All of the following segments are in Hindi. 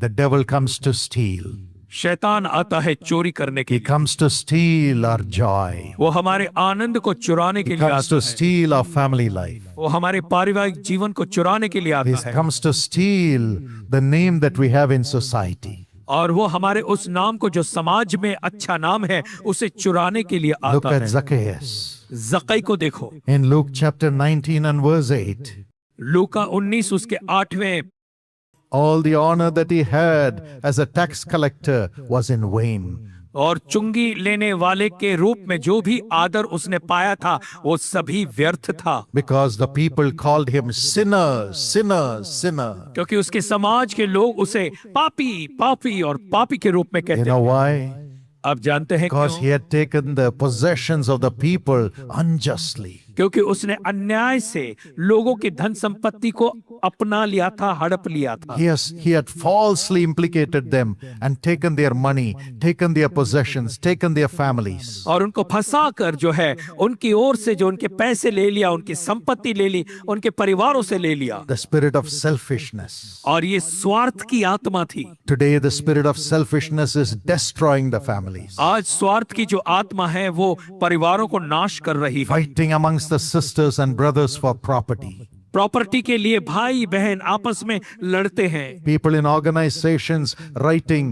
The devil comes to steal. शैतान आता है चोरी करने के He लिए, comes to steal our joy. वो हमारे आनंद को चुराने के He लिए comes आता to है, steal our family life. वो हमारे पारिवारिक जीवन को चुराने के लिए He आता है, comes to steal the name that we have in society. और वो हमारे उस नाम को जो समाज में अच्छा नाम है उसे चुराने के लिए Look आता at है। Zacchaeus. जक्कई को देखो, In Luke chapter 19 and verse 8, लूका 19 उसके 8वें, all the honor that he had as a tax collector was in vain. और चुंगी लेने वाले के रूप में जो भी आदर उसने पाया था वो सभी व्यर्थ था, Because the people called him sinner, sinner, sinner. क्योंकि उसके समाज के लोग उसे पापी पापी और पापी के रूप में You कहते know थे। why? आप जानते हैं Because he क्यों? had taken the possessions of the people unjustly. क्योंकि उसने अन्याय से लोगों की धन संपत्ति को अपना लिया था, हड़प लिया था। He had falsely implicated them and taken their money, taken their possessions, taken their families. और उनको फंसा कर जो है उनकी ओर से जो उनके पैसे ले लिया, उनकी संपत्ति ले ली, उनके परिवारों से ले लिया। The spirit of selfishness. और ये स्वार्थ की आत्मा थी। Today the spirit of selfishness is destroying the families. आज स्वार्थ की जो आत्मा है वो परिवारों को नाश कर रही है। Fighting amongst the sisters and brothers for property. Property के लिए भाई बहन आपस में लड़ते हैं। People in organizations writing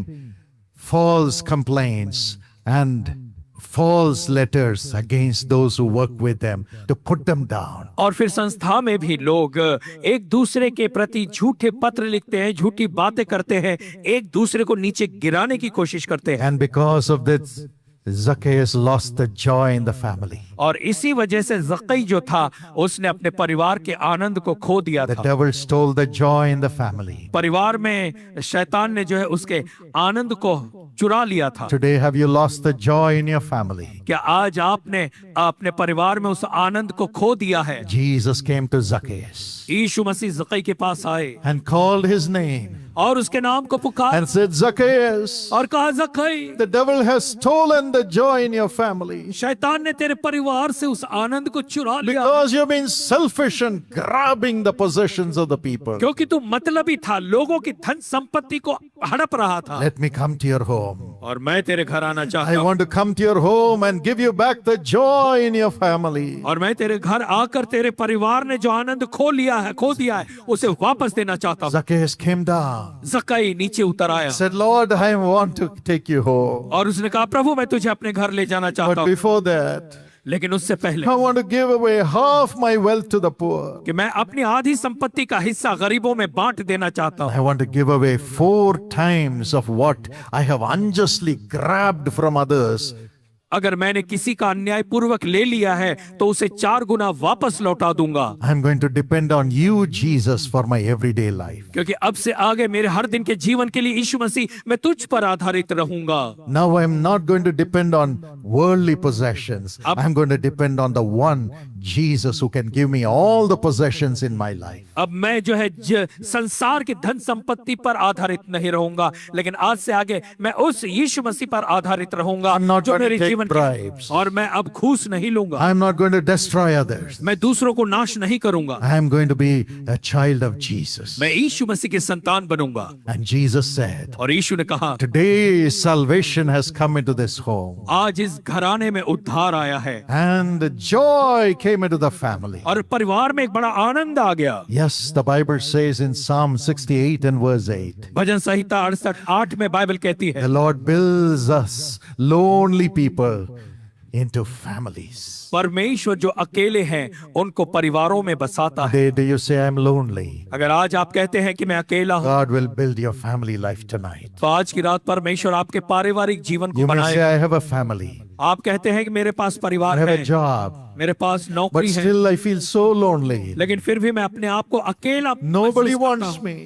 false complaints and false letters against those who work with them to put them down. और फिर संस्था में भी लोग एक दूसरे के प्रति झूठे पत्र लिखते हैं, झूठी बातें करते हैं, एक दूसरे को नीचे गिराने की कोशिश करते हैं। And because of this, Zacchaeus lost the joy in the family. और इसी वजह से जक्कई जो था उसने अपने परिवार के आनंद को खो दिया The था। devil stole the joy in the family. परिवार में शैतान ने जो है उसके आनंद को चुरा लिया था। Today, have you lost the joy in your family? क्या आज आपने अपने परिवार में उस आनंद को खो दिया है? Jesus came to Zacchaeus यीशु मसीह जक्कई के पास आए and called his name और उसके नाम को पुकार and said, Zacchaeus, और कहा, जक्कई, the devil has stolen the joy in your family शैतान ने तेरे परिवार से उस आनंद को चुरा लिया, because you've been selfish and grabbing the possessions of the people. क्योंकि तू मतलबी था, लोगों की धन संपत्ति को हड़प रहा था। Let me come to your home. और मैं तेरे घर आना I चाहता हूँ, want to come to your home and give you back the joy in your family. और मैं तेरे घर आकर तेरे परिवार ने जो आनंद खो दिया है उसे वापस देना चाहता हूँ। Zacchaeus came down, जक्कई नीचे उतर आया said, Lord, I want to take you home. और उसने कहा, प्रभु मैं तुझे अपने घर ले जाना चाहता But हूँ, before that, लेकिन उससे पहले I want to give away half my wealth to the poor. कि मैं अपनी आधी संपत्ति का हिस्सा गरीबों में बांट देना चाहता हूँ। I want to give away 4 times of what I have unjustly grabbed from others. अगर मैंने किसी का अन्याय पूर्वक ले लिया है तो उसे 4 गुना वापस लौटा दूंगा, I'm going to depend on you, Jesus, for my everyday life. क्योंकि अब से आगे मेरे हर दिन के जीवन के लिए यीशु मसीह मैं तुझ पर आधारित रहूंगा। Now I'm not going to depend on worldly possessions. I'm going to depend on the one, Jesus, who can give me all the possessions in my life. अब मैं जो है संसार की धन संपत्ति पर आधारित नहीं रहूंगा, लेकिन आज से आगे मैं उस यीशु मसीह पर आधारित रहूंगा I'm not जो going to मेरे take जीवन bribes. और मैं अब घूस नहीं लूंगा, I'm not going to destroy others. मैं दूसरों को नाश नहीं करूंगा, I'm going to be a child of Jesus. मैं यीशु मसीह के संतान बनूंगा। And Jesus said, और यीशु ने कहा, today salvation has come into this home. आज इस घराने में उद्धार आया है And the joy came into the family. और परिवार में एक बड़ा आनंद आ गया। Yes, the Bible says in Psalm 68 and verse 8, भजन संहिता 68 में बाइबल कहती है, the Lord builds us lonely people into families. परमेश्वर जो अकेले हैं उनको परिवारों में बसाता है। Do you say I'm lonely? अगर आज आप कहते हैं कि मैं अकेला हूँ, God will build your family life tonight. तो आज की रात परमेश्वर आपके पारिवारिक जीवन को You may say बनाएगा। I have a family. आप कहते हैं कि मेरे पास I परिवार have a है, job. मेरे पास But नौकरी है, still I feel so lonely. लेकिन फिर भी मैं अपने आप को अकेला Nobody महसूस करता wants हूँ। me.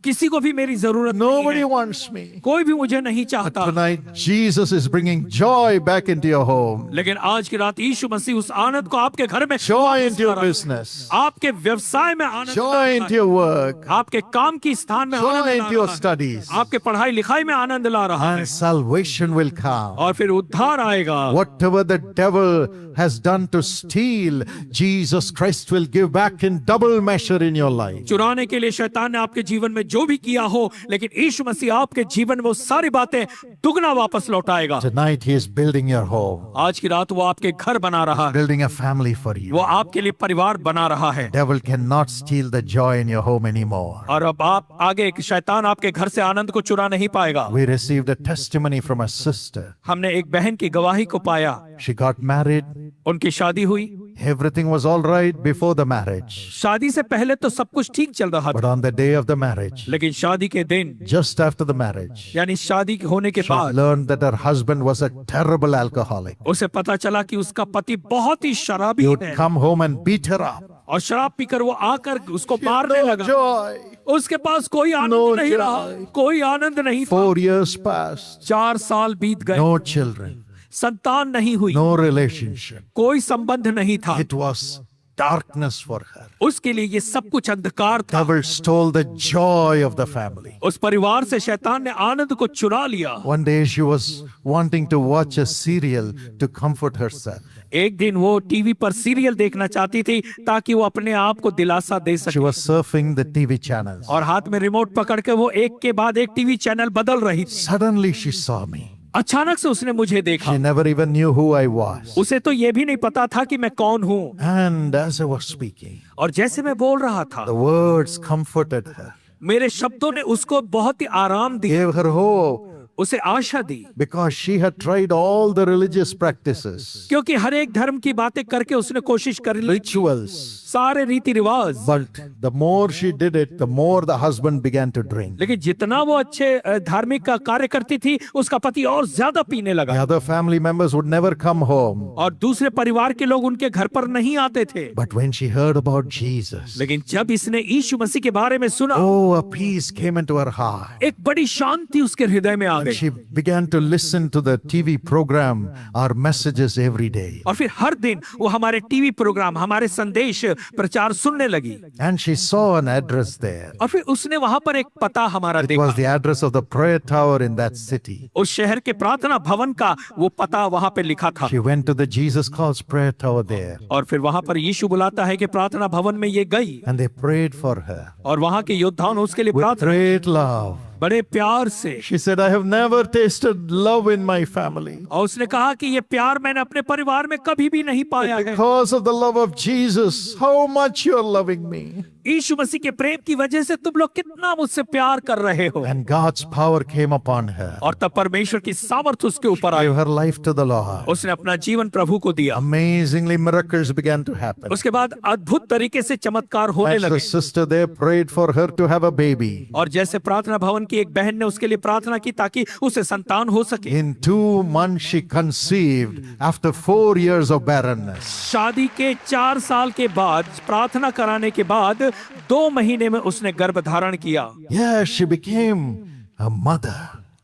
किसी को भी मेरी जरूरत नहीं Nobody है, wants me. कोई भी मुझे नहीं चाहता। Tonight, Jesus is bringing joy back into your home. लेकिन आज की रात यीशु मसीह उस आनंद को आपके घर में Joy वापस into your ला रहा है। business. आपके व्यवसाय में आनंद ला Joy रहा into है। your work. आपके काम की स्थान में Joy Anand La into your रहा है। studies. आपके पढ़ाई लिखाई में आनंद ला रहा है And salvation will come. और फिर उद्धार आएगा। Whatever the devil has done to steal, Jesus Christ will give back in double measure in your life. चुराने के लिए शैतान ने आपके जीवन में जो भी किया हो, लेकिन यीशु मसीह आपके जीवन में वो सारी बातें दुगना वापस लौटाएगा। Tonight He is building your home, आज की रात वो आपके घर बना रहा है, building a family for वो you. आपके लिए परिवार बना रहा है। Devil cannot steal the joy in your home anymore. और अब आप आगे, शैतान आपके घर से आनंद को चुरा नहीं पाएगा। We received a testimony from a sister. हमने एक बहन की गवाही को पाया। She got married. उनकी शादी हुई। Everything was all right before the marriage. शादी से पहले तो सब कुछ ठीक चल रहा But था, on the day of the marriage, लेकिन शादी के दिन, just after the marriage, यानी शादी होने के she बाद, learned that her husband was a terrible alcoholic. उसे पता चला कि उसका पति बहुत ही शराबी He would है come home and beat her up. और शराब पीकर वो आकर उसको मारने No लगा। joy. उसके पास कोई आनंद No नहीं joy. रहा, कोई आनंद नहीं था। 4 years passed. 4 साल बीत गए, No children. संतान नहीं हुई, No relationship. कोई संबंध नहीं था। It was darkness for her. उसके लिए ये सब कुछ अंधकार था। Devil stole the joy of the family. उस परिवार से शैतान ने आनंद को चुरा लिया। One day she was wanting to watch a serial to comfort herself. एक दिन वो टीवी पर सीरियल देखना चाहती थी ताकि वो अपने आप को दिलासा दे She सके, was surfing the TV channels. और हाथ में रिमोट पकड़ के वो एक के बाद एक टीवी चैनल बदल रही थी। Suddenly she saw me. अचानक से उसने मुझे देखा। She never even knew who I was. उसे तो ये भी नहीं पता था कि मैं कौन हूँ। And as I was speaking, और जैसे मैं बोल रहा था, the words comforted her, मेरे शब्दों ने उसको बहुत ही आराम दिया, gave her hope, उसे आशा दी, because she had tried all the religious practices, क्योंकि हर एक धर्म की बातें करके उसने कोशिश कर ली, rituals. सारे रीति रिवाज। But the more she did it, the more the husband began to drink. लेकिन जितना वो अच्छे धार्मिक का कार्य करती थी, उसका पति और ज्यादा पीने The लगा, other family members would never come home. और दूसरे परिवार के लोग उनके घर पर नहीं आते थे। But when she heard about Jesus, लेकिन जब इसने यीशु मसीह के बारे में सुना, oh, a peace came into her heart. एक बड़ी शांति उसके हृदय में आ And गई, she began to listen to the TV program, our messages every day. और फिर हर दिन वो हमारे टीवी प्रोग्राम, हमारे संदेश प्रचार सुनने लगी। And she saw an address there. और फिर उसने वहां पर एक पता हमारा It देखा, was the address of the prayer tower in that city. उस शहर के प्रार्थना भवन का वो पता वहां पे लिखा था। She went to the Jesus Calls prayer tower there, और फिर वहां पर यीशु बुलाता है कि प्रार्थना भवन में ये गई, and they prayed for her और वहां के योद्धाओं ने उसके लिए with प्रार्थना, great love. बड़े प्यार से। She said, I have never tasted love in my family. और उसने कहा कि ये प्यार मैंने अपने परिवार में कभी भी नहीं पाया है। Because of the love of Jesus, how much you're loving me. यीशु मसीह के प्रेम की वजह से तुम लोग कितना मुझसे प्यार कर रहे हो। And God's power came upon her. और तब परमेश्वर की सामर्थ उसके ऊपर आई, Gave her life to the Lord. उसने अपना जीवन प्रभु को दिया। Amazingly, miracles began to happen. उसके बाद अद्भुत तरीके से चमत्कार होने As the लगे, sister there prayed for her to have a baby. और जैसे प्रार्थना भवन की एक बहन ने उसके लिए प्रार्थना की ताकि उसे संतान हो सके, In 2 months, she conceived after 4 years of barrenness. शादी के 4 साल के बाद, प्रार्थना कराने के बाद 2 महीने में उसने गर्भ धारण किया। Yes, she became a mother.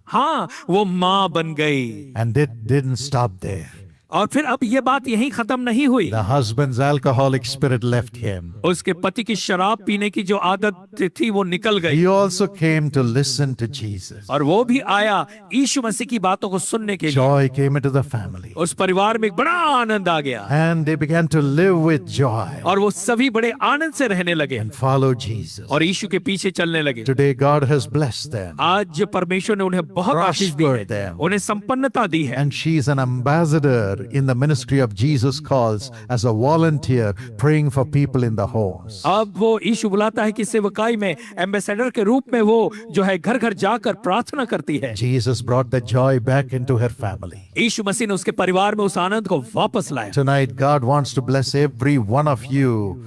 हाँ, वो माँ बन गई। And it didn't stop there. और फिर अब ये बात यहीं खत्म नहीं हुई। The husband's alcoholic spirit left him. उसके पति की शराब पीने की जो आदत थी वो निकल गई, He also came to listen to Jesus. और वो भी आया यीशु मसीह की बातों को सुनने के लिए। Joy came into the family. उस परिवार में एक बड़ा आनंद आ गया, And they began to live with joy और वो सभी बड़े आनंद से रहने लगे and follow Jesus. और यीशु के पीछे चलने लगे। Today, God has blessed them. आज परमेश्वर ने उन्हें बहुत आशीष दी Prospered है, them. उन्हें संपन्नता दी है, And she is an ambassador in the ministry of Jesus Calls as a volunteer praying for people in the homes. अब वो यीशु बुलाता है कि सेवकाई में एम्बेसडर के रूप में वो जो है घर घर जाकर प्रार्थना करती है। Jesus brought the joy back into her family. यीशु मसीह ने उसके परिवार में उस आनंद को वापस लाया। Tonight, God wants to bless every one of you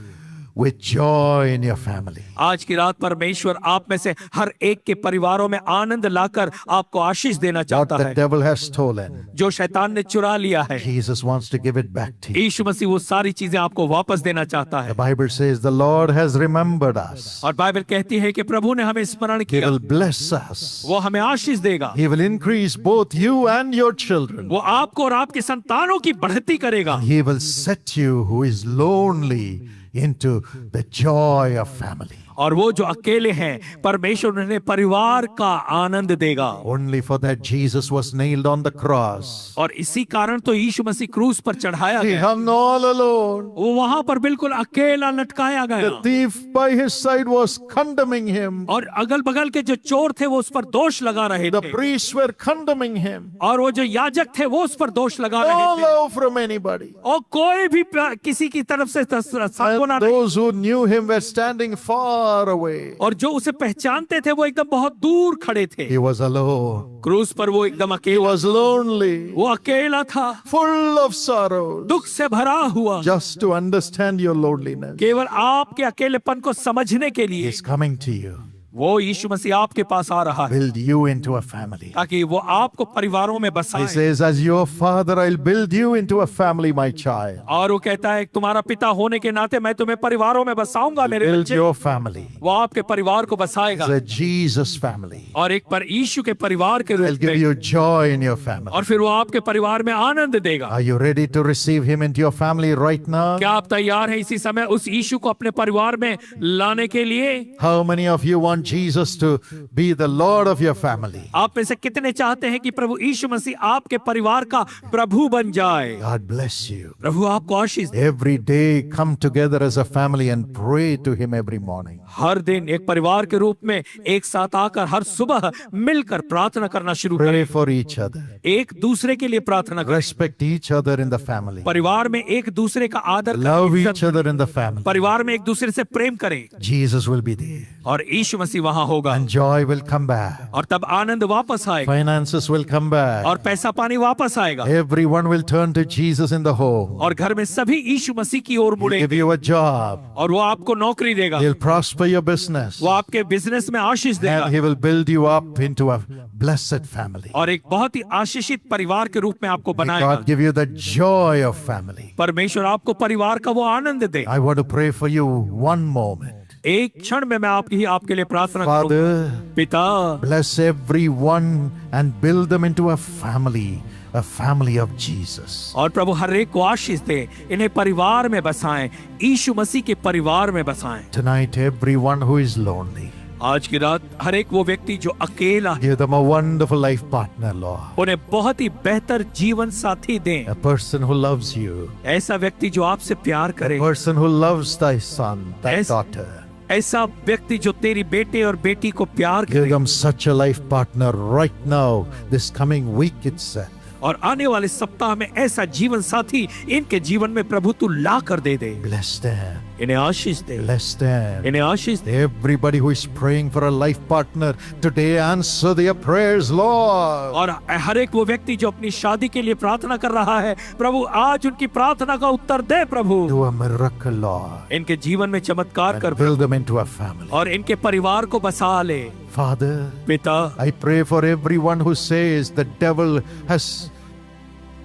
with joy in your family. आज की रात परमेश्वर आप में से हर एक के परिवारों में आनंद लाकर आपको आशीष देना What चाहता the है। devil has stolen, जो शैतान ने चुरा लिया है, Jesus wants to give it back to you. यीशु मसीह वो सारी चीजें आपको वापस देना चाहता The है। Bible says the Lord has remembered us. और बाइबल कहती है कि प्रभु ने हमें स्मरण He किया, will bless us. वो हमें आशीष देगा, He will increase both you and your children. वो आपको और आपके संतानों की बढ़ती करेगा, He will set you who is lonely into the joy of family. और वो जो अकेले हैं परमेश्वर उन्हें परिवार का आनंद देगा। Only for that Jesus was nailed on the cross. और इसी कारण तो यीशु मसीह क्रूस पर चढ़ाया He गया। hung all alone. वो वहां पर बिल्कुल अकेला लटकाया गया। The thief by his side was condemning him. और अगल बगल के जो चोर थे वो उस पर दोष लगा रहे The थे, priests were condemning him. और वो जो याजक थे वो उस पर दोष लगा No रहे थे, love from anybody. और कोई भी किसी की तरफ से सांत्वना And नहीं। those who knew him were standing far away. और जो उसे पहचानते थे वो एकदम बहुत दूर खड़े थे। He was alone. क्रूस पर वो एकदम He अकेला, was lonely, वो अकेला था, full of sorrow. दुख से भरा हुआ, Just to understand your loneliness, केवल आपके अकेलेपन को समझने के लिए He's coming to you. वो यीशु मसीह आपके पास आ रहा है, Build you into a family. ताकि वो आपको परिवारों में He बसाए। says, as your father, I'll build you into a family, my child. और वो कहता है तुम्हारा पिता होने के नाते मैं तुम्हें परिवारों में बसाऊंगा मेरे Build बच्चे। your family. वो आपके परिवार को बसाएगा, It's a Jesus family. और एक पर यीशु के परिवार के I'll रूप give में, you joy in your family. और फिर वो आपके परिवार में आनंद देगा। Are you ready to receive him into your family right now? क्या आप तैयार हैं इसी समय उस यीशु को अपने परिवार में लाने के लिए? How many of you want Jesus to be the Lord of your family? आप में से कितने चाहते हैं कि प्रभु यीशु मसीह आपके परिवार का प्रभु बन जाए? God bless you. प्रभु आपको आशीष दे। Every day come together as a family and pray to him every morning. हर दिन एक परिवार के रूप में एक साथ आकर हर सुबह मिलकर प्रार्थना करना शुरू करें। Pray for each other. एक दूसरे के लिए प्रार्थना करें। Respect each other in the family. परिवार में एक दूसरे का आदर करें, Love इज्जत each other in the family. परिवार में एक दूसरे से प्रेम करें, Jesus will be there. और यीशु मसीह वहां होगा, And joy will come back. और तब आनंद वापस आएगा, Finances will come back. और पैसा पानी वापस आएगा, Everyone will turn to Jesus in the home. और घर में सभी यीशु मसीह की ओर He'll मुड़े, give you a job. और वो आपको नौकरी देगा, He'll prosper your business. वो आपके बिजनेस में आशीष देगा, And he will build you up into a blessed family. और एक बहुत ही आशीषित परिवार के रूप में आपको May बनाएगा। God give you the joy of family. परमेश्वर आपको परिवार का वो आनंद दे। I want to pray for you one moment. एक क्षण में मैं आपके लिए प्रार्थना करूंगा। Father, पिता, bless everyone and build them into a family of Jesus. और प्रभु हर एक को आशीष दे, इन्हें परिवार में बसाएं, यीशु मसीह के परिवार में बसाएं। Tonight, everyone who is lonely, आज की रात हर एक वो व्यक्ति जो अकेला है, give them a wonderful life partner, Lord. उन्हें बहुत ही बेहतर जीवन साथी दें। A person who loves you, ऐसा व्यक्ति जो आपसे प्यार करे, a person who loves thy son, thy Yes. daughter. ऐसा व्यक्ति जो तेरी बेटे और बेटी को प्यार Give करे, them such a life partner right now, this coming week itself. और आने वाले सप्ताह में ऐसा जीवन साथी इनके जीवन में प्रभु तू ला कर दे दे। Bless them. इन्हें आशीष दे, Bless them. इन्हें आशीष दे। Everybody who is praying for a life partner today, answer their prayers, Lord. और हर एक वो व्यक्ति जो अपनी शादी के लिए प्रार्थना कर रहा है, प्रभु आज उनकी प्रार्थना का उत्तर दे प्रभु। Do a miracle, Lord. इनके जीवन में चमत्कार कर And build them into a family. और इनके परिवार को बसा ले। Father, पिता, I pray for everyone who says the devil has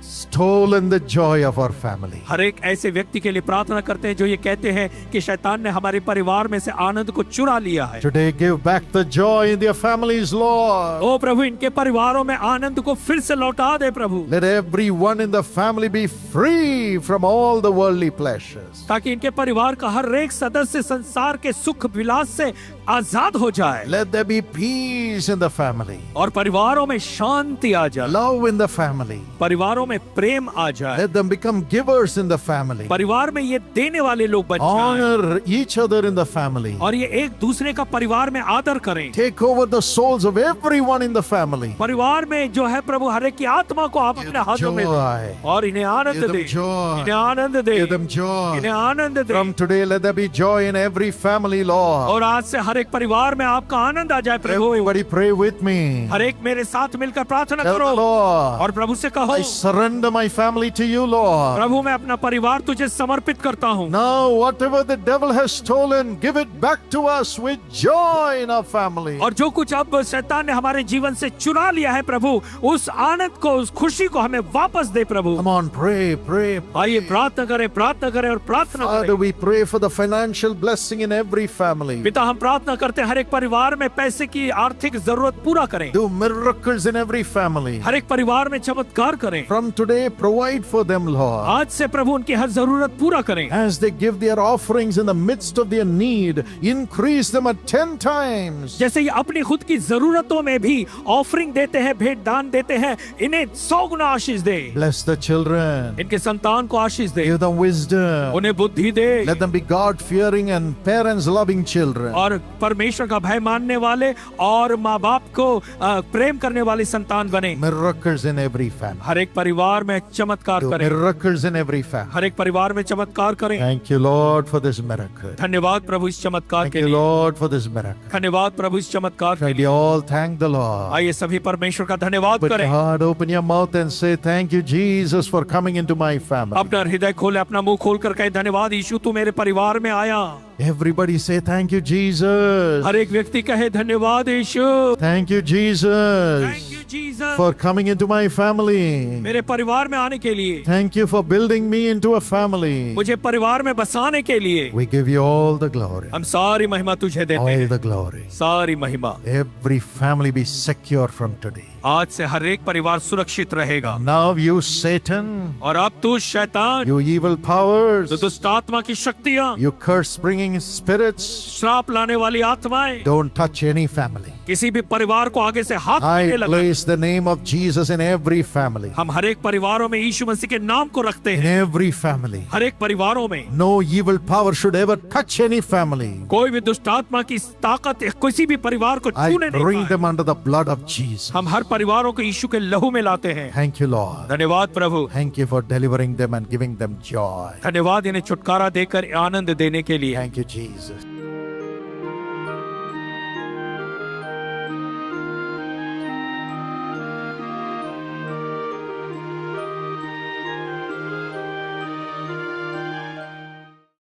stolen the joy of our family. हर एक ऐसे व्यक्ति के लिए प्रार्थना करते हैं जो ये कहते हैं कि शैतान ने हमारे परिवार में से आनंद को चुरा लिया है। Today, give back the joy in their families, Lord. ओ प्रभु, इनके परिवारों में आनंद को फिर से लौटा दे प्रभु, Let everyone in the family be free from all the worldly pleasures. ताकि इनके परिवार का हर एक सदस्य संसार के सुख विलास से आजाद हो जाए, Let there be peace in the family, और परिवारों में शांति आ जाए, love in the family. परिवारों में प्रेम आ जाए, Let them become givers in the family. परिवार में ये देने वाले लोग बन जाएं, Honor each other in the family. और ये एक दूसरे का परिवार में आदर करें। Take over the souls of everyone in the family. परिवार में जो है प्रभु हर एक की आत्मा को आप अपने हाथों में Joy. दे, और इन्हें आनंद Give दे, them joy. इन्हें आनंद दे, Give them joy. इन्हें आनंद दे। From today, let there be joy in every family, Lord. और आज से हर एक परिवार में आपका आनंद आ जाए प्रभु। Everybody pray with me. हर एक मेरे साथ मिलकर प्रार्थना Tell the करो, Lord, और प्रभु से कहो, I surrender my family to you, Lord. प्रभु मैं अपना परिवार तुझे समर्पित करता हूँ। Now, whatever the devil has stolen, give it back to us with joy in our family. और जो कुछ अब शैतान ने हमारे जीवन से चुरा लिया है प्रभु, उस आनंद को, उस खुशी को हमें वापस दे प्रभु। Come on, pray, पray. आइए प्रार्थना करें और प्रार्थना Father, करें। we pray for the financial blessing in every family. पिता, हम प्रार्थना करते हैं हर एक परिवार में पैसे की आर्थिक जरूरत पूरा करें, Do miracles in every family. हर एक परिवार में चमत्कार करें, From from today, provide for them, Lord. आज से प्रभु उनकी हर जरूरत पूरा करें। As they give their offerings in the midst of their need, increase them at 10 times. जैसे ये अपनी खुद की जरूरतों में भी ऑफरिंग देते हैं, भेंट दान देते हैं, इन्हें 100 गुना आशीष दे। Bless the children. इनके संतान को आशीष दे, Give them wisdom. उन्हें बुद्धि दे, Let them be God-fearing and parents-loving children. और परमेश्वर का भय मानने वाले और माँ बाप को प्रेम करने वाले संतान बने। Miracles in every family. हर एक परिवार में चमत्कार Do करें, miracles in every family. हर एक परिवार में चमत्कार करें। Thank you, Lord, for this miracle. धन्यवाद प्रभु इस चमत्कार Thank के you, लिए, Lord, for this miracle. धन्यवाद प्रभु इस चमत्कार के Shall we लिए। all thank the Lord? आइए सभी परमेश्वर का धन्यवाद Open your करें। heart, open your mouth and say, thank you, Jesus, for coming into my family. अपना हृदय खोले, अपना मुंह खोल कर कहे, धन्यवाद यीशु तू मेरे परिवार में आया। Everybody say, thank you, Jesus. हर एक व्यक्ति कहे, धन्यवाद यीशु, Thank you, Jesus, thank you Jesus, for coming into my family. मेरे परिवार में आने के लिए, Thank you for building me into a family. मुझे परिवार में बसाने के लिए। We give you all the glory. हम सारी महिमा तुझे देते All हैं, the glory. सारी महिमा। Every family be secure from today. आज से हर एक परिवार सुरक्षित रहेगा। Now you, Satan, और अब तू शैतान, you evil powers, तो दुष्ट आत्मा की शक्तियां, you curse-bringing spirits, श्राप लाने वाली आत्माएं, don't touch any family. किसी भी परिवार को आगे से हाथ I नहीं लगा। place the name of Jesus in every family. हम हर एक परिवारों में यीशु मसीह के नाम को रखते In हैं। every family. हर एक परिवारों में No evil power should ever touch any family. कोई भी दुष्ट आत्मा की ताकत किसी भी परिवार को I छूने नहीं bring पाए। them under the blood of Jesus. हम हर परिवारों को यीशु के लहू में लाते हैं। Thank you, Lord. धन्यवाद प्रभु, Thank you for delivering them and giving them joy. धन्यवाद इन्हें छुटकारा देकर आनंद देने के लिए। Thank you, Jesus.